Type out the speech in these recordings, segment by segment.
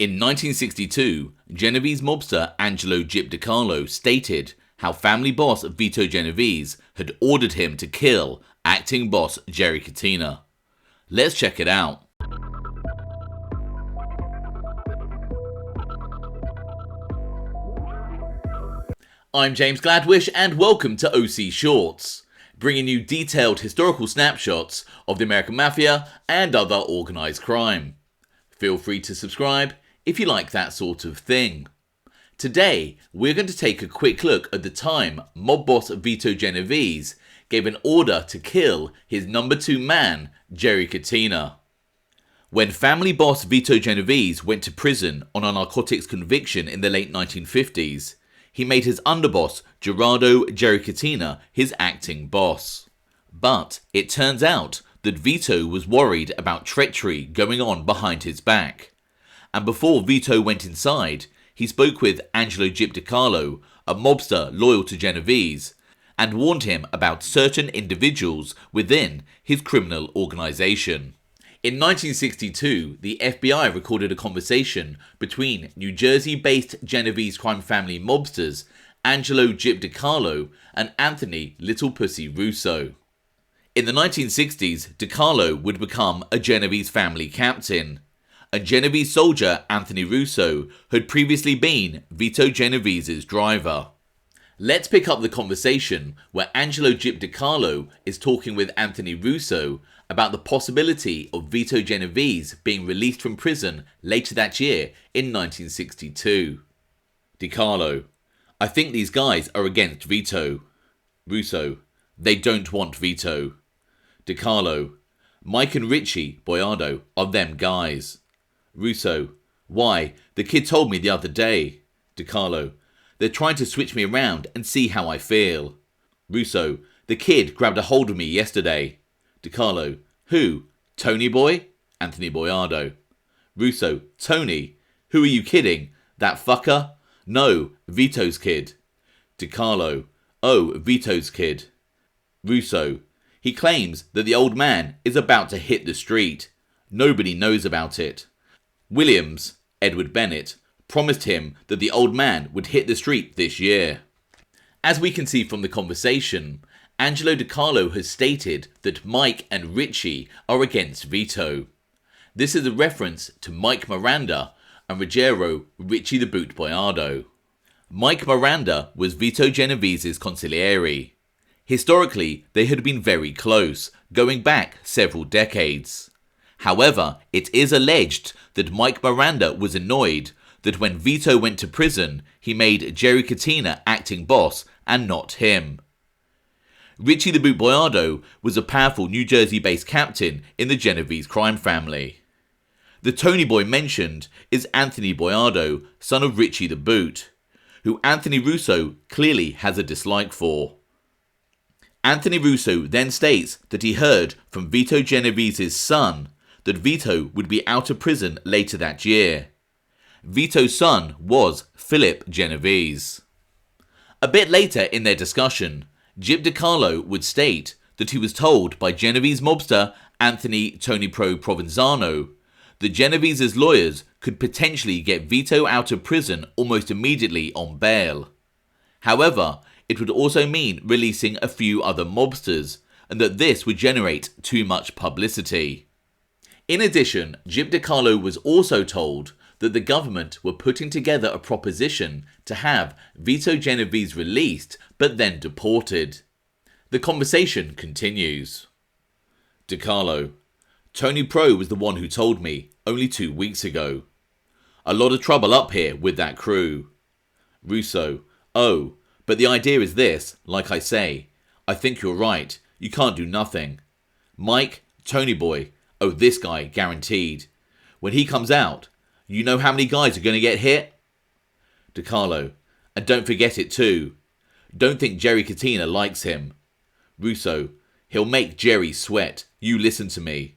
In 1962, Genovese mobster Angelo Gyp DeCarlo stated how family boss Vito Genovese had ordered him to kill acting boss Gerry Catena. Let's check it out. I'm James Gladwish and welcome to OC Shorts, bringing you detailed historical snapshots of the American Mafia and other organised crime. Feel free to subscribe if you like that sort of thing. Today, we're going to take a quick look at the time mob boss Vito Genovese gave an order to kill his number 2 man, Gerry Catena. When family boss Vito Genovese went to prison on a narcotics conviction in the late 1950s, he made his underboss, Gerardo Gerry Catena, his acting boss. But it turns out that Vito was worried about treachery going on behind his back. And before Vito went inside, he spoke with Angelo Gyp DeCarlo, a mobster loyal to Genovese, and warned him about certain individuals within his criminal organisation. In 1962, the FBI recorded a conversation between New Jersey-based Genovese crime family mobsters Angelo Gyp DeCarlo and Anthony Little Pussy Russo. In the 1960s, DeCarlo would become a Genovese family captain. A Genovese soldier, Anthony Russo, had previously been Vito Genovese's driver. Let's pick up the conversation where Angelo Gyp DeCarlo is talking with Anthony Russo about the possibility of Vito Genovese being released from prison later that year in 1962. DeCarlo: I think these guys are against Vito. Russo: they don't want Vito. DeCarlo: Mike and Richie Boiardo are them guys. Russo: why? The kid told me the other day. DeCarlo: they're trying to switch me around and see how I feel. Russo: the kid grabbed a hold of me yesterday. DeCarlo: who? Tony Boy? Anthony Boiardo. Russo: Tony? Who are you kidding? That fucker? No, Vito's kid. DeCarlo: oh, Vito's kid. Russo: he claims that the old man is about to hit the street. Nobody knows about it. Williams, Edward Bennett, promised him that the old man would hit the street this year. As we can see from the conversation, Angelo DeCarlo has stated that Mike and Richie are against Vito. This is a reference to Mike Miranda and Ruggiero Richie the Boot Boiardo. Mike Miranda was Vito Genovese's consigliere. Historically, they had been very close, going back several decades. However, it is alleged that Mike Miranda was annoyed that when Vito went to prison, he made Gerry Catena acting boss and not him. Richie the Boot Boiardo was a powerful New Jersey-based captain in the Genovese crime family. The Tony Boy mentioned is Anthony Boiardo, son of Richie the Boot, who Anthony Russo clearly has a dislike for. Anthony Russo then states that he heard from Vito Genovese's son that Vito would be out of prison later that year. Vito's son was Philip Genovese. A bit later in their discussion, Gyp DeCarlo would state that he was told by Genovese mobster Anthony Tony Pro Provenzano that Genovese's lawyers could potentially get Vito out of prison almost immediately on bail. However, it would also mean releasing a few other mobsters, and that this would generate too much publicity. In addition, Gyp DeCarlo was also told that the government were putting together a proposition to have Vito Genovese released but then deported. The conversation continues. DeCarlo: Tony Pro was the one who told me only 2 weeks ago. A lot of trouble up here with that crew. Russo: oh, but the idea is this, like I say. I think you're right. You can't do nothing. Mike, Tony Boy: oh, this guy, guaranteed. When he comes out, you know how many guys are going to get hit? DeCarlo: and don't forget it too. Don't think Gerry Catena likes him. Russo: he'll make Gerry sweat. You listen to me.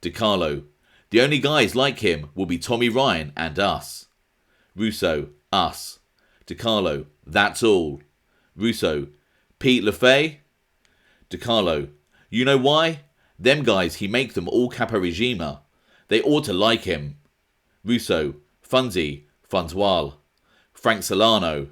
DeCarlo: the only guys like him will be Tommy Ryan and us. Russo: us. DeCarlo: that's all. Russo: Pete LaFay? DeCarlo: you know why? Them guys, he make them all Capo Regime. They ought to like him. Russo: Funzual. Frank Solano.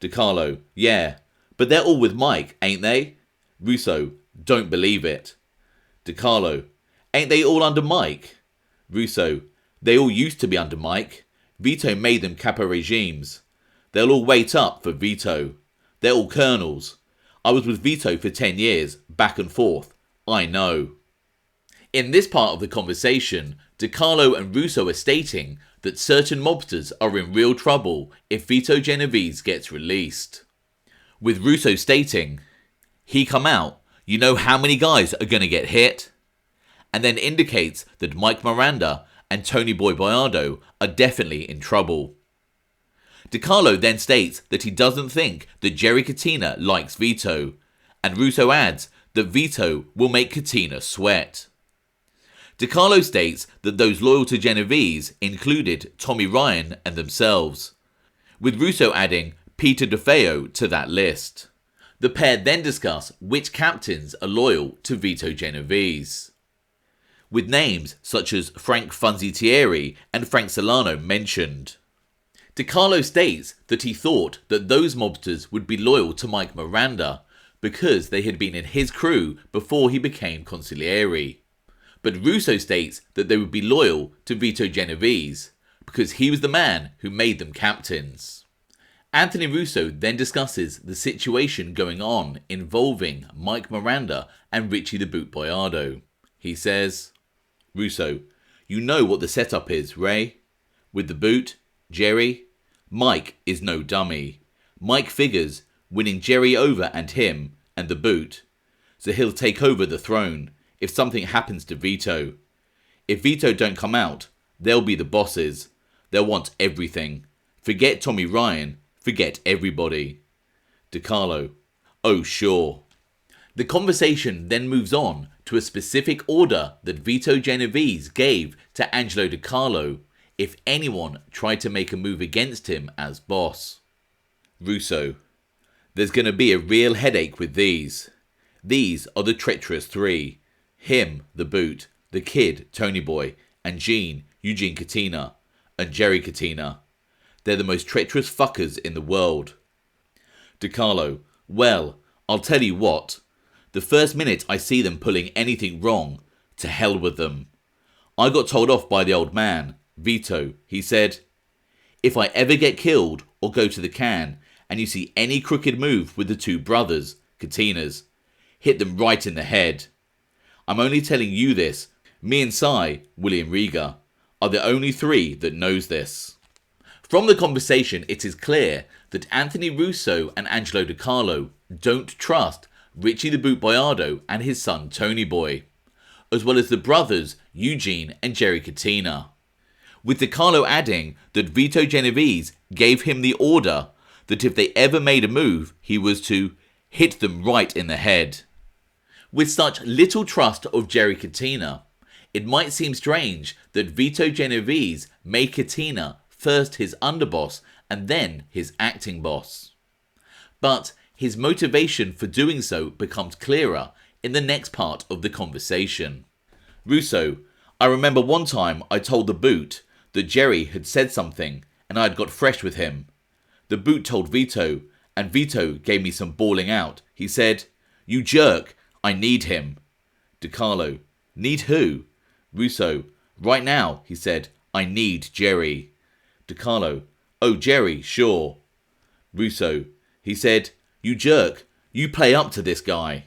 DeCarlo, yeah, but they're all with Mike, ain't they? Russo, don't believe it. DeCarlo, ain't they all under Mike? Russo, they all used to be under Mike. Vito made them capo regimes. They'll all wait up for Vito. They're all colonels. I was with Vito for 10 years, back and forth. I know. In this part of the conversation, DeCarlo and Russo are stating that certain mobsters are in real trouble if Vito Genovese gets released. With Russo stating, he come out, you know how many guys are gonna get hit? And then indicates that Mike Miranda and Tony Boy Boiardo are definitely in trouble. DeCarlo then states that he doesn't think that Gerry Catena likes Vito, and Russo adds that Vito will make Catena sweat. DeCarlo states that those loyal to Genovese included Tommy Ryan and themselves, with Russo adding Peter DeFeo to that list. The pair then discuss which captains are loyal to Vito Genovese, with names such as Frank Funzi Tieri and Frank Solano mentioned. DeCarlo states that he thought that those mobsters would be loyal to Mike Miranda because they had been in his crew before he became consigliere. But Russo states that they would be loyal to Vito Genovese because he was the man who made them captains. Anthony Russo then discusses the situation going on involving Mike Miranda and Richie the Boot Boiardo. He says, Russo, you know what the setup is, Ray? With the Boot, Gerry, Mike is no dummy. Mike figures winning Gerry over and him and the Boot, so he'll take over the throne if something happens to Vito. If Vito don't come out, they'll be the bosses. They'll want everything. Forget Tommy Ryan, forget everybody. DeCarlo, oh sure. The conversation then moves on to a specific order that Vito Genovese gave to Angelo Gyp if anyone tried to make a move against him as boss. Russo, there's going to be a real headache with these. These are the treacherous three. Him, the Boot, the Kid, Tony Boy, and Eugene Catena, and Gerry Catena. They're the most treacherous fuckers in the world. DeCarlo, well, I'll tell you what. The first minute I see them pulling anything wrong, to hell with them. I got told off by the old man, Vito. He said, if I ever get killed or go to the can, and you see any crooked move with the two brothers, Catenas, hit them right in the head. I'm only telling you this. Me and Cy, William Riga, are the only three that knows this. From the conversation, it is clear that Anthony Russo and Angelo Gyp don't trust Richie the Boot Boiardo and his son Tony Boy, as well as the brothers Eugene and Gerry Catena, with DeCarlo adding that Vito Genovese gave him the order that if they ever made a move, he was to hit them right in the head. With such little trust of Gerry Catena, it might seem strange that Vito Genovese made Catena first his underboss and then his acting boss. But his motivation for doing so becomes clearer in the next part of the conversation. Russo, I remember one time I told the Boot that Gerry had said something and I had got fresh with him. The Boot told Vito, and Vito gave me some bawling out. He said, you jerk, I need him. DeCarlo, need who? Russo, right now, he said, I need Gerry. DeCarlo, oh Gerry, sure. Russo, he said, you jerk, you play up to this guy.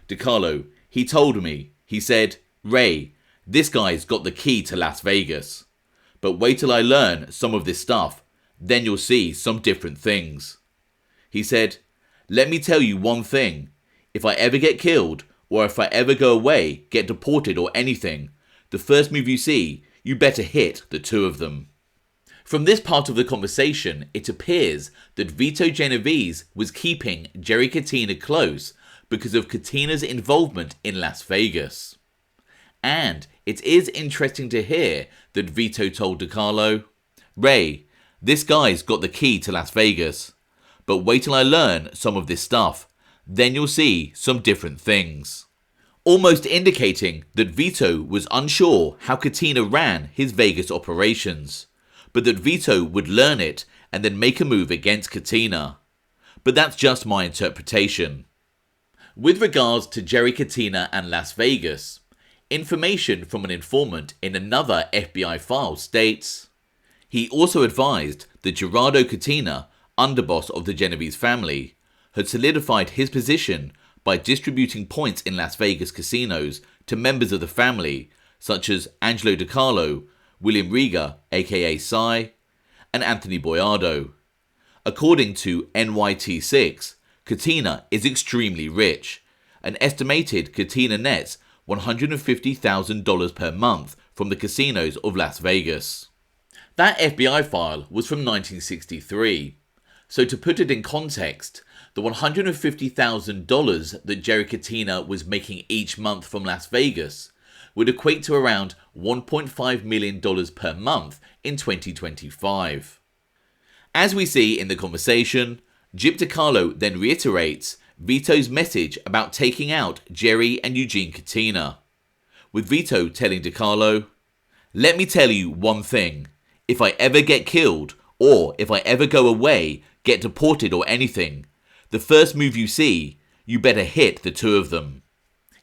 DeCarlo, he told me, he said, Ray, this guy's got the key to Las Vegas. But wait till I learn some of this stuff, then you'll see some different things. He said, let me tell you one thing. If I ever get killed, or if I ever go away, get deported or anything, the first move you see, you better hit the two of them. From this part of the conversation, it appears that Vito Genovese was keeping Gerry Catena close because of Catena's involvement in Las Vegas. And it is interesting to hear that Vito told DeCarlo, Ray, this guy's got the key to Las Vegas, but wait till I learn some of this stuff, then you'll see some different things. Almost indicating that Vito was unsure how Catena ran his Vegas operations, but that Vito would learn it and then make a move against Catena. But that's just my interpretation. With regards to Gerry Catena and Las Vegas, information from an informant in another FBI file states, he also advised that Gerardo Catena, underboss of the Genovese family, had solidified his position by distributing points in Las Vegas casinos to members of the family such as Angelo DeCarlo, William Riga aka Cy, and Anthony Boiardo. According to NYT6, Catena is extremely rich. An estimated Catena nets $150,000 per month from the casinos of Las Vegas. That FBI file was from 1963, so to put it in context, the $150,000 that Gerry Catena was making each month from Las Vegas would equate to around $1.5 million per month in 2025. As we see in the conversation, Gyp DeCarlo then reiterates Vito's message about taking out Gerry and Eugene Catena, with Vito telling DeCarlo, "Let me tell you one thing, if I ever get killed, or if I ever go away, get deported or anything, the first move you see, you better hit the two of them."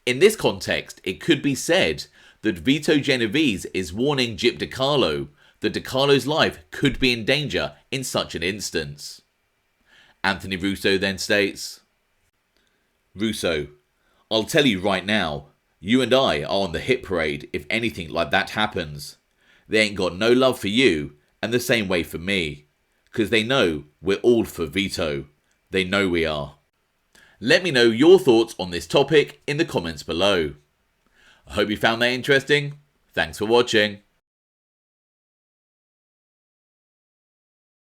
In this context, it could be said that Vito Genovese is warning Gyp DeCarlo that DeCarlo's life could be in danger in such an instance. Anthony Russo then states, "Russo, I'll tell you right now, you and I are on the hit parade if anything like that happens. They ain't got no love for you, and the same way for me, 'cause they know we're all for Vito. They know we are." Let me know your thoughts on this topic in the comments below. I hope you found that interesting. Thanks for watching.